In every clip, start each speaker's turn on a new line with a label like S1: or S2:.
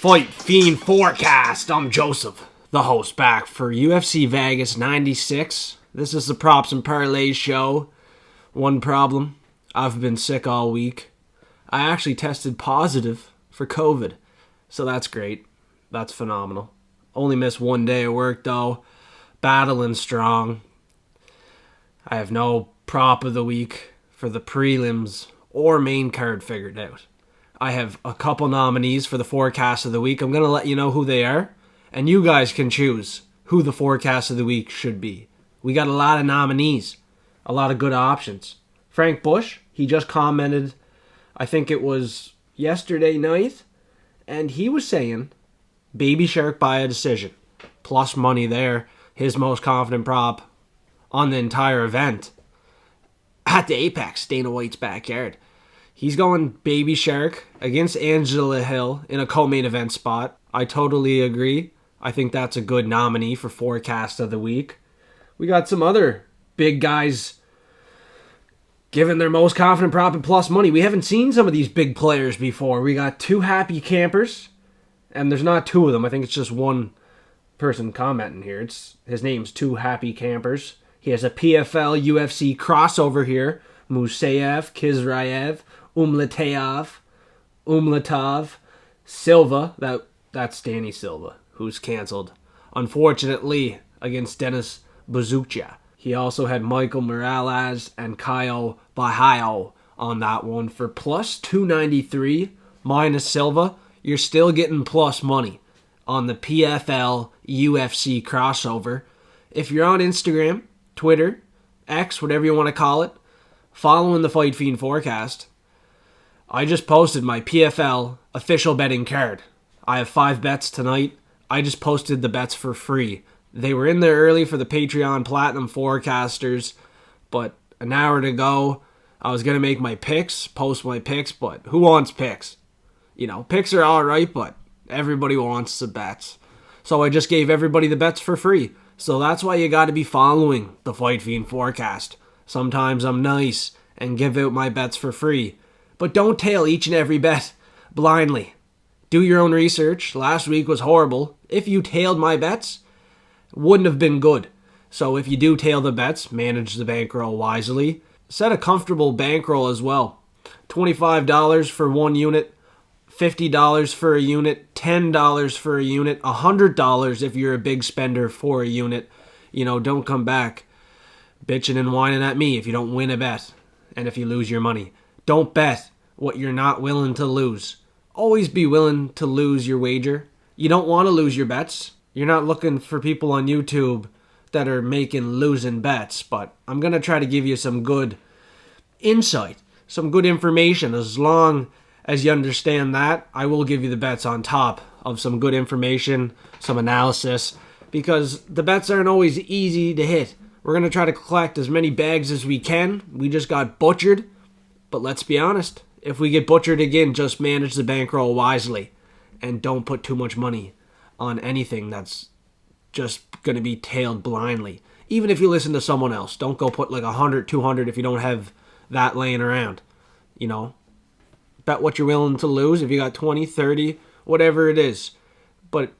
S1: Fight Fiend Forecast. I'm Joseph, the host, back for UFC Vegas 96. This is the Props and Parlays show. One problem, I've been sick all week. I actually tested positive for COVID, so that's great. That's phenomenal. Only missed one day of work though. Battling strong. I have no prop of the week for the prelims or main card figured out. I have a couple nominees for the forecast of the week. I'm going to let you know who they are, and you guys can choose who the forecast of the week should be. We got a lot of nominees, a lot of good options. Frank Bush, he just commented, I think it was yesterday night, and he was saying Baby Shark by a decision. Plus money there, his most confident prop on the entire event at the Apex, Dana White's backyard. He's going Baby Shark against Angela Hill in a co-main event spot. I totally agree. I think that's a good nominee for forecast of the week. We got some other big guys giving their most confident prop and plus money. We haven't seen some of these big players before. We got two happy campers, and there's not two of them. I think it's just one person commenting here. His name's Two Happy Campers. He has a PFL UFC crossover here. Musayev, Kizrayev, Umlatov, Silva, that's Danny Silva, who's canceled, unfortunately, against Dennis Buzukja. He also had Michael Morales and Kyle Bahayo on that one for plus 293 minus Silva. You're still getting plus money on the PFL UFC crossover. If you're on Instagram, Twitter, X, whatever you want to call it, following the Fight Fiend forecast, I just posted my PFL official betting card. I have 5 bets tonight. I just posted the bets for free. They were in there early for the Patreon Platinum forecasters, but an hour to go, I was going to make my picks, post my picks, but who wants picks? You know, picks are alright, but everybody wants the bets. So I just gave everybody the bets for free. So that's why you got to be following the Fight Fiend forecast. Sometimes I'm nice and give out my bets for free. But don't tail each and every bet blindly. Do your own research. Last week was horrible. If you tailed my bets, wouldn't have been good. So if you do tail the bets, manage the bankroll wisely. Set a comfortable bankroll as well. $25 for one unit, $50 for a unit, $10 for a unit, $100 if you're a big spender for a unit. You know, don't come back bitching and whining at me if you don't win a bet and if you lose your money. Don't bet what you're not willing to lose. Always be willing to lose your wager. You don't want to lose your bets. You're not looking for people on YouTube that are making losing bets, but I'm going to try to give you some good insight, some good information. As long as you understand that, I will give you the bets on top of some good information, some analysis, because the bets aren't always easy to hit. We're going to try to collect as many bags as we can. We just got butchered. But let's be honest, if we get butchered again, just manage the bankroll wisely. And don't put too much money on anything that's just going to be tailed blindly. Even if you listen to someone else, don't go put like 100, 200 if you don't have that laying around. You know, bet what you're willing to lose. If you got 20, 30, whatever it is. But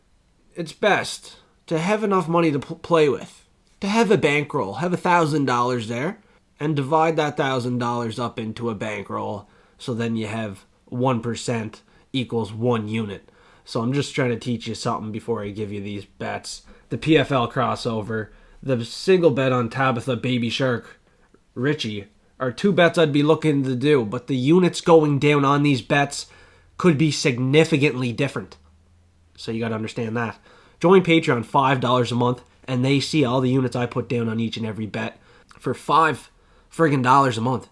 S1: it's best to have enough money to play with. To have a bankroll, have $1,000 there, and divide that $1,000 up into a bankroll, so then you have 1% equals 1 unit. So I'm just trying to teach you something before I give you these bets. The PFL crossover, the single bet on Tabitha Baby Shark Richie are 2 bets I'd be looking to do, but the units going down on these bets could be significantly different. So you got to understand that. Join Patreon, $5 a month, and they see all the units I put down on each and every bet for $5 a month.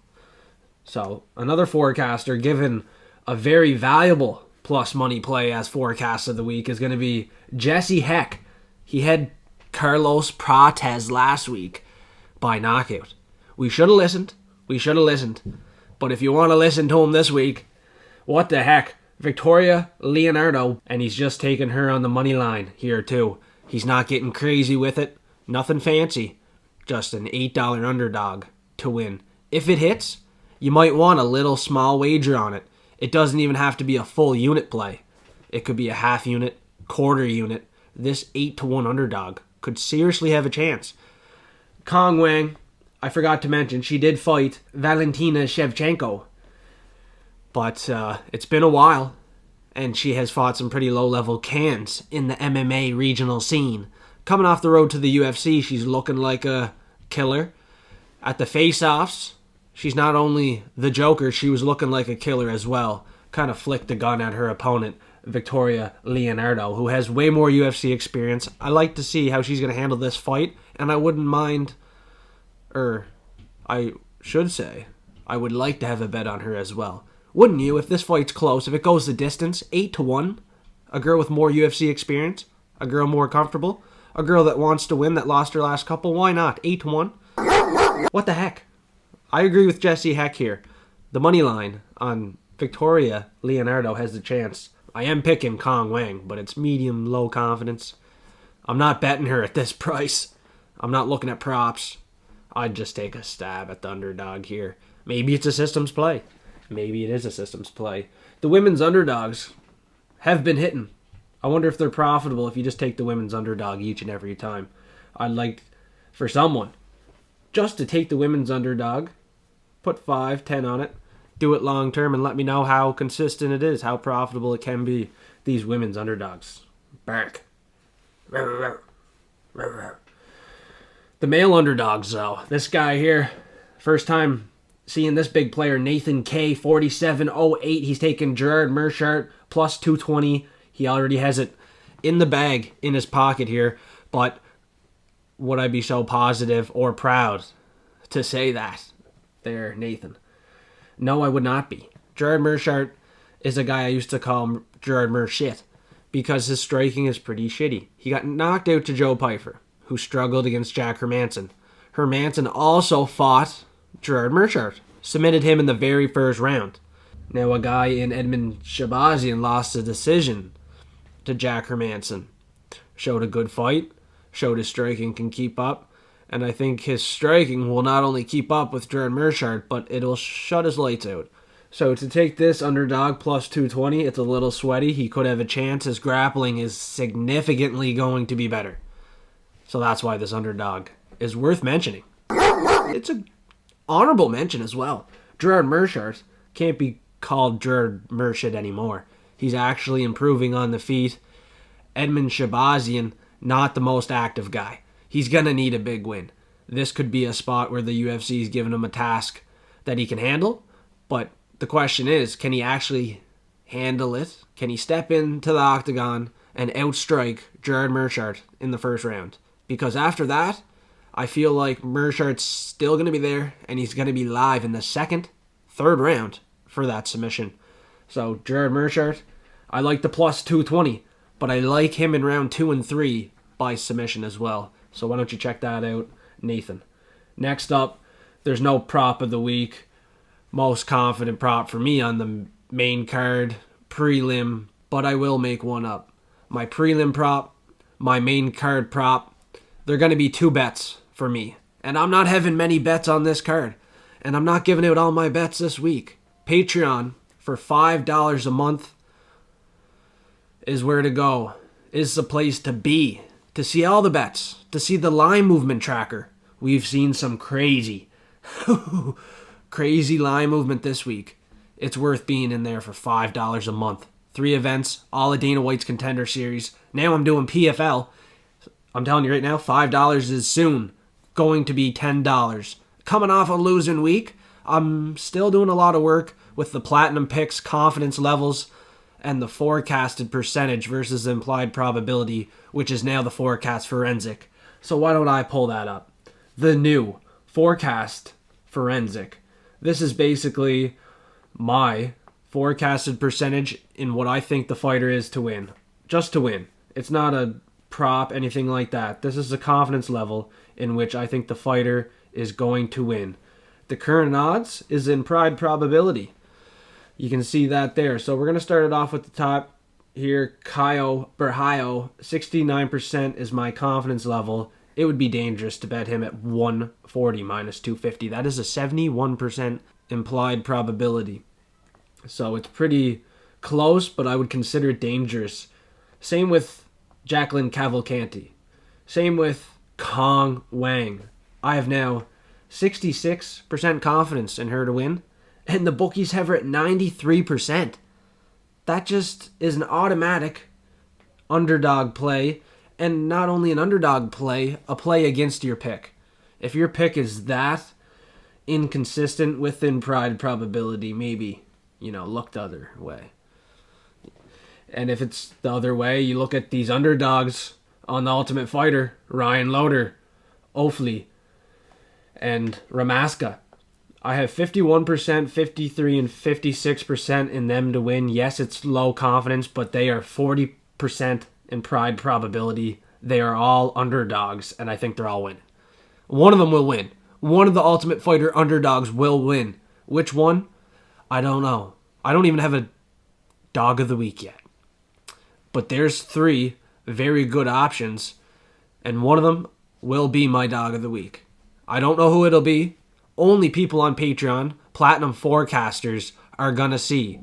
S1: So another forecaster given a very valuable plus money play as forecast of the week is going to be Jesse Heck. He had Carlos Prates last week by knockout. We should have listened. But if you want to listen to him this week, what the heck? Victoria Leonardo, and he's just taking her on the money line here too. He's not getting crazy with it. Nothing fancy. Just an $8 underdog to win. If it hits, you might want a little small wager on it. It doesn't even have to be a full unit play. It could be a half unit, quarter unit. This 8-1 underdog could seriously have a chance. Kong Wang, I forgot to mention, she did fight Valentina Shevchenko. But it's been a while, and she has fought some pretty low-level cans in the MMA regional scene. Coming off the road to the UFC, she's looking like a killer. At the face-offs, she's not only the Joker, she was looking like a killer as well. Kind of flicked a gun at her opponent, Victoria Leonardo, who has way more UFC experience. I like to see how she's going to handle this fight, and I wouldn't mind, or I should say, I would like to have a bet on her as well. Wouldn't you, if this fight's close, if it goes the distance, 8-1, a girl with more UFC experience, a girl more comfortable, a girl that wants to win, that lost her last couple, why not? 8-1? What the heck? I agree with Jesse Heck here. The money line on Victoria Leonardo has the chance. I am picking Kong Wang, but it's medium-low confidence. I'm not betting her at this price. I'm not looking at props. I'd just take a stab at the underdog here. Maybe it's a systems play. Maybe it is a systems play. The women's underdogs have been hitting. I wonder if they're profitable if you just take the women's underdog each and every time. I'd like for someone just to take the women's underdog, put 5-10 on it, do it long term, and let me know how consistent it is, how profitable it can be. These women's underdogs. Bark. The male underdogs, though. This guy here, first time seeing this big player, Nathan K, 47.08. He's taking Gerard Meerschaert, plus 220. He already has it in the bag, in his pocket here. But would I be so positive or proud to say that there, Nathan? No, I would not be. Gerard Meerschaert is a guy I used to call him Gerard Meershit because his striking is pretty shitty. He got knocked out to Joe Pyfer, who struggled against Jack Hermanson. Hermanson also fought Gerard Meerschaert, submitted him in the very first round. Now a guy in Edmund Shabazian lost a decision to Jack Hermanson. Showed a good fight, showed his striking can keep up, and I think his striking will not only keep up with Gerard Meerschaert, but it'll shut his lights out. So to take this underdog plus 220, it's a little sweaty. He could have a chance. His grappling is significantly going to be better. So that's why this underdog is worth mentioning. It's an honorable mention as well. Gerard Meerschaert can't be called Gerard Meerschaert anymore. He's actually improving on the feet. Edmund Shabazian, not the most active guy. He's going to need a big win. This could be a spot where the UFC is giving him a task that he can handle. But the question is, can he actually handle it? Can he step into the octagon and outstrike Gerard Meerschaert in the first round? Because after that, I feel like Meerschaert's still going to be there, and he's going to be live in the second, third round for that submission. So Gerard Meerschaert, I like the plus 220, but I like him in round 2 and 3 by submission as well. So why don't you check that out, Nathan? Next up, there's no prop of the week. Most confident prop for me on the main card, prelim, but I will make one up. My prelim prop, my main card prop, they're going to be 2 bets for me. And I'm not having many bets on this card. And I'm not giving out all my bets this week. Patreon for $5 a month is where to go, is the place to be. To see all the bets, to see the line movement tracker. We've seen some crazy line movement this week. It's worth being in there for $5 a month. 3 events, all of Dana White's Contender Series. Now I'm doing PFL. I'm telling you right now, $5 is soon going to be $10. Coming off a losing week, I'm still doing a lot of work with the platinum picks, confidence levels, and the forecasted percentage versus the implied probability, which is now the forecast forensic. So why don't I pull that up? The new forecast forensic. This is basically my forecasted percentage in what I think the fighter is to win. Just to win. It's not a prop, anything like that. This is the confidence level in which I think the fighter is going to win. The current odds is in implied probability. You can see that there. So we're going to start it off with the top here. Borralho, 69% is my confidence level. It would be dangerous to bet him at 140 minus 250. That is a 71% implied probability. So it's pretty Close, but I would consider it dangerous. Same with Jacqueline Cavalcanti. Same with Kong Wang. I have now 66% confidence in her to win, and the bookies have her at 93%. That just is an automatic underdog play, and not only an underdog play, a play against your pick. If your pick is that inconsistent within pride probability, maybe, look the other way. And if it's the other way, you look at these underdogs on The Ultimate Fighter, Ryan Loder, Ofli, and Ramaska. I have 51%, 53%, and 56% in them to win. Yes, it's low confidence, but they are 40% in pride probability. They are all underdogs, and I think they're all winning. One of them will win. One of the Ultimate Fighter underdogs will win. Which one? I don't know. I don't even have a dog of the week yet. But there's 3 very good options, and one of them will be my dog of the week. I don't know who it'll be. Only people on Patreon, Platinum Forecasters, are going to see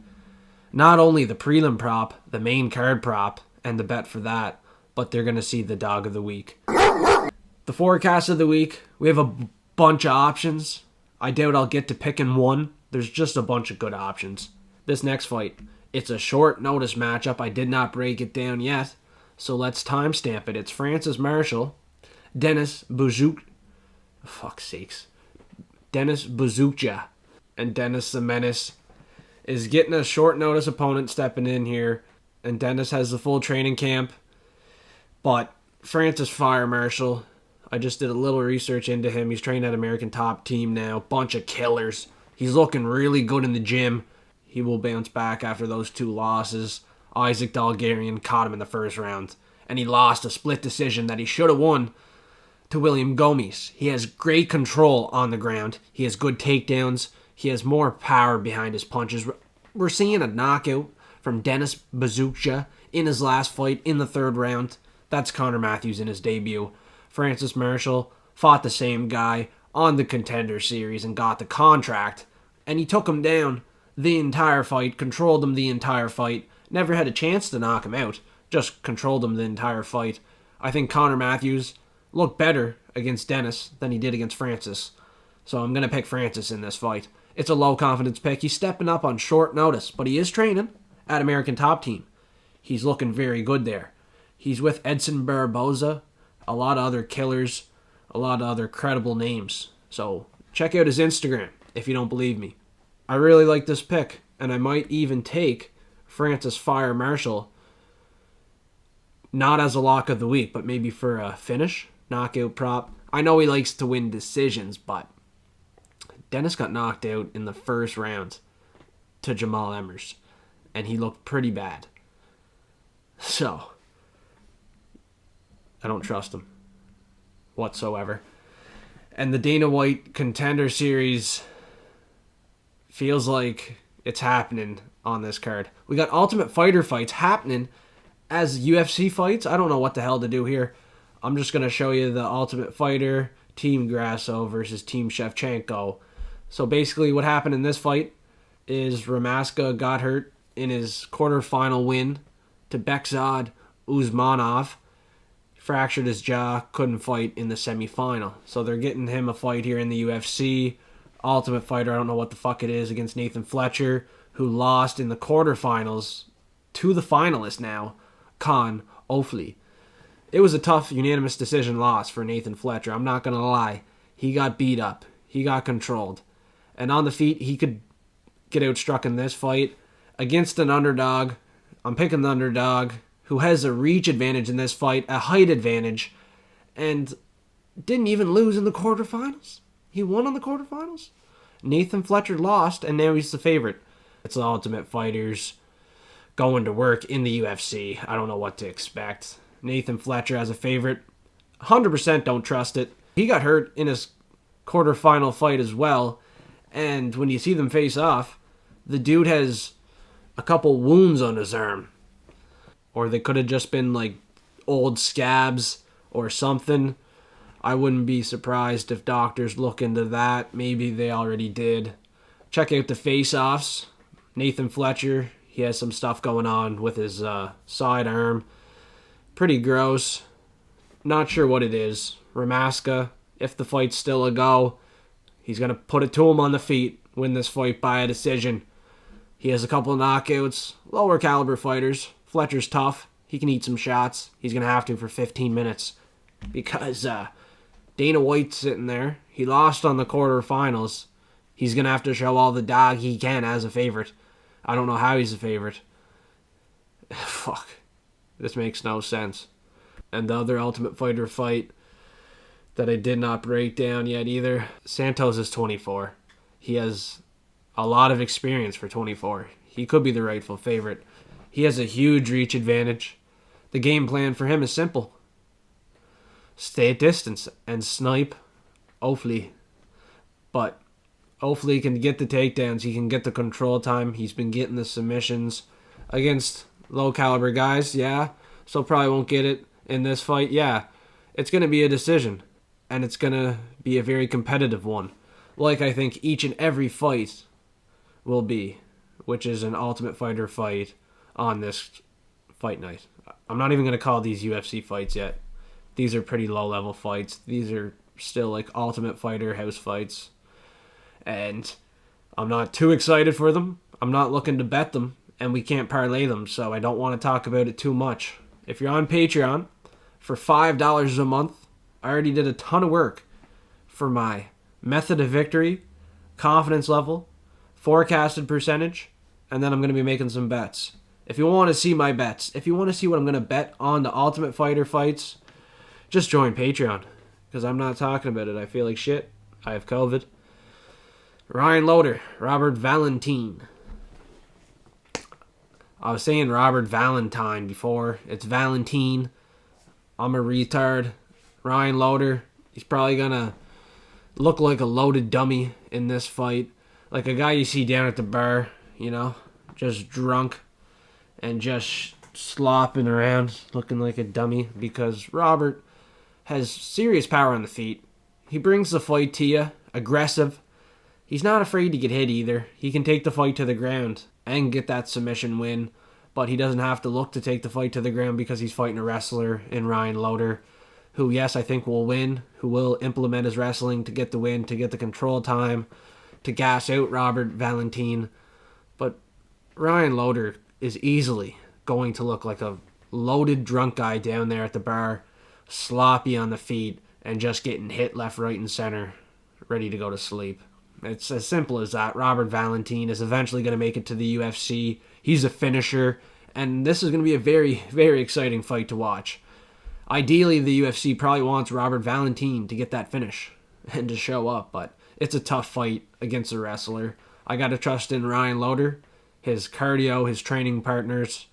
S1: not only the prelim prop, the main card prop, and the bet for that, but they're going to see the dog of the week. The forecast of the week, we have a bunch of options. I doubt I'll get to picking one. There's just a bunch of good options. This next fight, it's a short notice matchup. I did not break it down yet, so let's timestamp it. It's Francis Marshall, Dennis Buzukja. Fuck's sakes. Dennis Buzukja. And Dennis the Menace is getting a short notice opponent stepping in here. And Dennis has the full training camp. But Francis Fire Marshall, I just did a little research into him. He's trained at American Top Team now. Bunch of killers. He's looking really good in the gym. He will bounce back after those 2 losses. Isaac Dalgarian caught him in the first round. And he lost a split decision that he should have won to William Gomes. He has great control on the ground. He has good takedowns. He has more power behind his punches. We're seeing a knockout from Dennis Buzukja in his last fight in the 3rd round. That's Connor Matthews in his debut. Francis Marshall fought the same guy on the Contender Series and got the contract. And he took him down the entire fight, controlled him the entire fight. Never had a chance to knock him out. Just controlled him the entire fight. I think Connor Matthews looked better against Dennis than he did against Francis. So I'm going to pick Francis in this fight. It's a low confidence pick. He's stepping up on short notice, but he is training at American Top Team. He's looking very good there. He's with Edson Barboza, a lot of other killers, a lot of other credible names. So check out his Instagram if you don't believe me. I really like this pick, and I might even take Francis Fire Marshall, not as a lock of the week, but maybe for a finish, knockout prop. I know he likes to win decisions, but Dennis got knocked out in the first round to Jamal Emmers, and he looked pretty bad. So, I don't trust him whatsoever. And the Dana White Contender Series feels like it's happening on this card. We got Ultimate Fighter fights happening as UFC fights. I don't know what the hell to do here. I'm just going to show you the Ultimate Fighter, Team Grasso versus Team Shevchenko. So basically what happened in this fight is Ramaska got hurt in his quarterfinal win to Bekzad Usmanov. Fractured his jaw, couldn't fight in the semifinal. So they're getting him a fight here in the UFC. Ultimate Fighter, I don't know what the fuck it is, against Nathan Fletcher, who lost in the quarterfinals to the finalist now, Kaan, Ofli. It was a tough unanimous decision loss for Nathan Fletcher. I'm not going to lie. He got beat up. He got controlled. And on the feet, he could get outstruck in this fight against an underdog. I'm picking the underdog who has a reach advantage in this fight, a height advantage, and didn't even lose in the quarterfinals. He won on the quarterfinals. Nathan Fletcher lost, and now he's the favorite. It's the Ultimate Fighters going to work in the UFC. I don't know what to expect. Nathan Fletcher as a favorite. 100% don't trust it. He got hurt in his quarterfinal fight as well, and when you see them face off, the dude has a couple wounds on his arm. Or they could have just been like old scabs or something. I wouldn't be surprised if doctors look into that. Maybe they already did. Check out the face-offs. Nathan Fletcher, He has some stuff going on with his sidearm. Pretty gross. Not sure what it is. Ramaska, if the fight's still a go, he's going to put it to him on the feet, win this fight by a decision. He has a couple of knockouts. Lower caliber fighters. Fletcher's tough. He can eat some shots. He's going to have to for 15 minutes. Because Dana White's sitting there. He lost on the quarterfinals. He's going to have to show all the dog he can as a favorite. I don't know how he's a favorite. Fuck. This makes no sense. And the other Ultimate Fighter fight that I did not break down yet either. Santos is 24. He has a lot of experience for 24. He could be the rightful favorite. He has a huge reach advantage. The game plan for him is simple. Stay at distance and snipe Ofli. But Ofli can get the takedowns. He can get the control time. He's been getting the submissions against low caliber guys, yeah. So probably won't get it in this fight, yeah. It's going to be a decision. And it's going to be a very competitive one. Like I think each and every fight will be. Which is an Ultimate Fighter fight on this fight night. I'm not even going to call these UFC fights yet. These are pretty low level fights. These are still like Ultimate Fighter house fights. And I'm not too excited for them. I'm not looking to bet them. And we can't parlay them. So I don't want to talk about it too much. If you're on Patreon for $5 a month, I already did a ton of work for my method of victory, confidence level, forecasted percentage, and then I'm going to be making some bets. If you want to see my bets, if you want to see what I'm going to bet on the Ultimate Fighter fights, just join Patreon, because I'm not talking about it. I feel like shit. I have COVID. Ryan Loder, Robert Valentin. I was saying Robert Valentine before. It's Valentin. I'm a retard. Ryan Loder, he's probably going to look like a loaded dummy in this fight. Like a guy you see down at the bar, you know, just drunk and just slopping around, looking like a dummy, because Robert has serious power on the feet. He brings the fight to you, aggressive. He's not afraid to get hit either. He can take the fight to the ground and get that submission win, but he doesn't have to look to take the fight to the ground because he's fighting a wrestler in Ryan Loder, who, yes, I think will win, who will implement his wrestling to get the win, to get the control time, to gas out Robert Valentin. But Ryan Loder is easily going to look like a loaded drunk guy down there at the bar, sloppy on the feet, and just getting hit left, right, and center, ready to go to sleep. It's as simple as that. Robert Valentin is eventually going to make it to the UFC. He's a finisher, and this is going to be a very, very exciting fight to watch. Ideally, the UFC probably wants Robert Valentin to get that finish and to show up, but it's a tough fight against a wrestler. I got to trust in Ryan Loder. His cardio, his training partners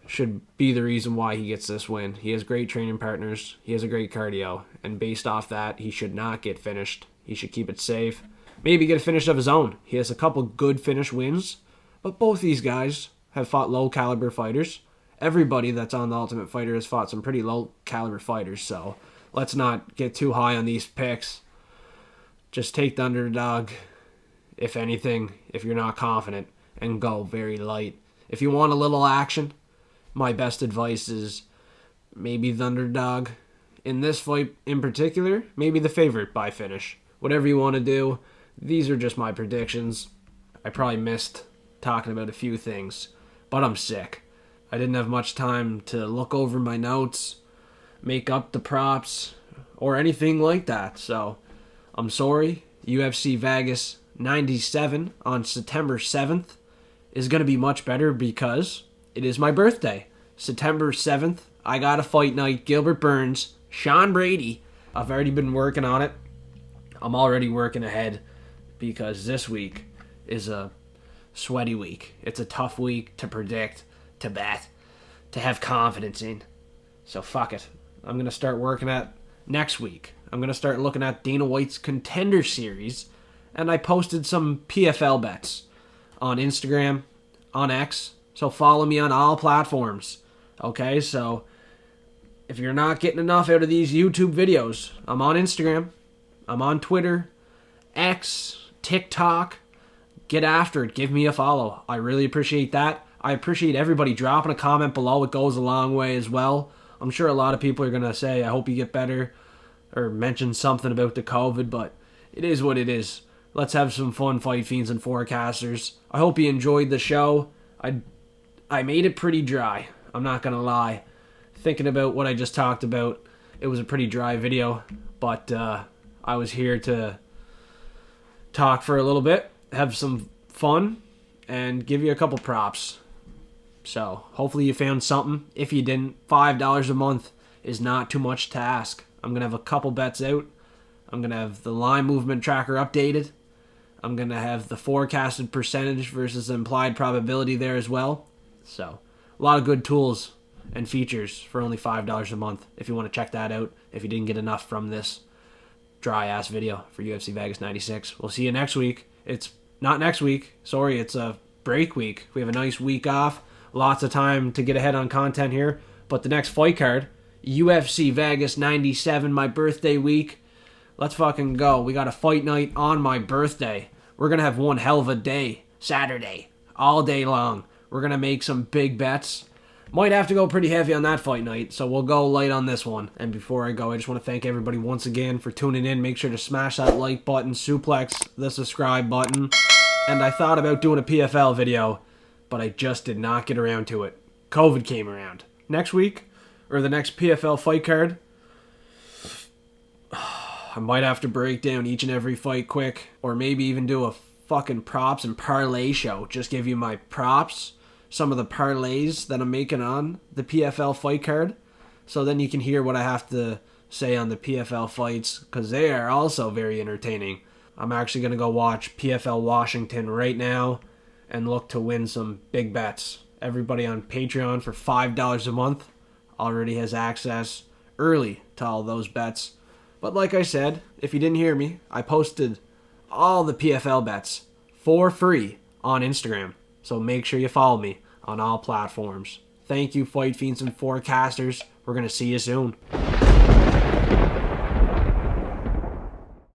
S1: should be the reason why he gets this win. He has great training partners. He has a great cardio, and based off that, he should not get finished. He should keep it safe. Maybe get a finish of his own. He has a couple good finish wins, but both these guys have fought low-caliber fighters. Everybody that's on the Ultimate Fighter has fought some pretty low-caliber fighters, so let's not get too high on these picks. Just take the underdog, if anything, if you're not confident, and go very light. If you want a little action, my best advice is maybe the underdog. In this fight in particular, maybe the favorite by finish. Whatever you want to do, these are just my predictions. I probably missed talking about a few things, but I'm sick. I didn't have much time to look over my notes, make up the props, or anything like that. So, I'm sorry. UFC Vegas 97 on September 7th is going to be much better because it is my birthday. September 7th, I got a fight night. Gilbert Burns, Sean Brady. I've already been working on it. I'm already working ahead because this week is a sweaty week. It's a tough week to predict, to bet, to have confidence in. So fuck it. I'm going to start working at next week. I'm going to start looking at Dana White's Contender Series, and I posted some PFL bets on Instagram, on X, so follow me on all platforms. Okay, so if you're not getting enough out of these YouTube videos, I'm on Instagram, I'm on Twitter, X, TikTok, get after it. Give me a follow. I really appreciate that. I appreciate everybody dropping a comment below. It goes a long way as well. I'm sure a lot of people are going to say, I hope you get better, or mention something about the COVID, but it is what it is. Let's have some fun, Fight Fiends and Forecasters. I hope you enjoyed the show. I made it pretty dry. I'm not going to lie. Thinking about what I just talked about, it was a pretty dry video, but I was here to talk for a little bit, have some fun, and give you a couple props. So, hopefully you found something. If you didn't, $5 a month is not too much to ask. I'm going to have a couple bets out. I'm going to have the line movement tracker updated. I'm going to have the forecasted percentage versus the implied probability there as well. So, a lot of good tools and features for only $5 a month if you want to check that out, if you didn't get enough from this dry-ass video for UFC Vegas 96. We'll see you next week. It's not next week. Sorry, it's a break week. We have a nice week off. Lots of time to get ahead on content here. But the next fight card, UFC Vegas 97, my birthday week. Let's fucking go. We got a fight night on my birthday. We're going to have one hell of a day. Saturday. All day long. We're going to make some big bets. Might have to go pretty heavy on that fight night, so we'll go light on this one. And before I go, I just want to thank everybody once again for tuning in. Make sure to smash that like button, suplex the subscribe button. And I thought about doing a PFL video, but I just did not get around to it. COVID came around. Next week, or the next PFL fight card, I might have to break down each and every fight quick, or maybe even do a fucking props and parlay show. Just give you my props, some of the parlays that I'm making on the PFL fight card, so then you can hear what I have to say on the PFL fights, because they are also very entertaining. I'm actually going to go watch PFL Washington right now and look to win some big bets. Everybody on Patreon for $5 a month already has access early to all those bets. But like I said, if you didn't hear me, I posted all the PFL bets for free on Instagram. So make sure you follow me on all platforms. Thank you, Fight Fiends and Forecasters. We're going to see you soon.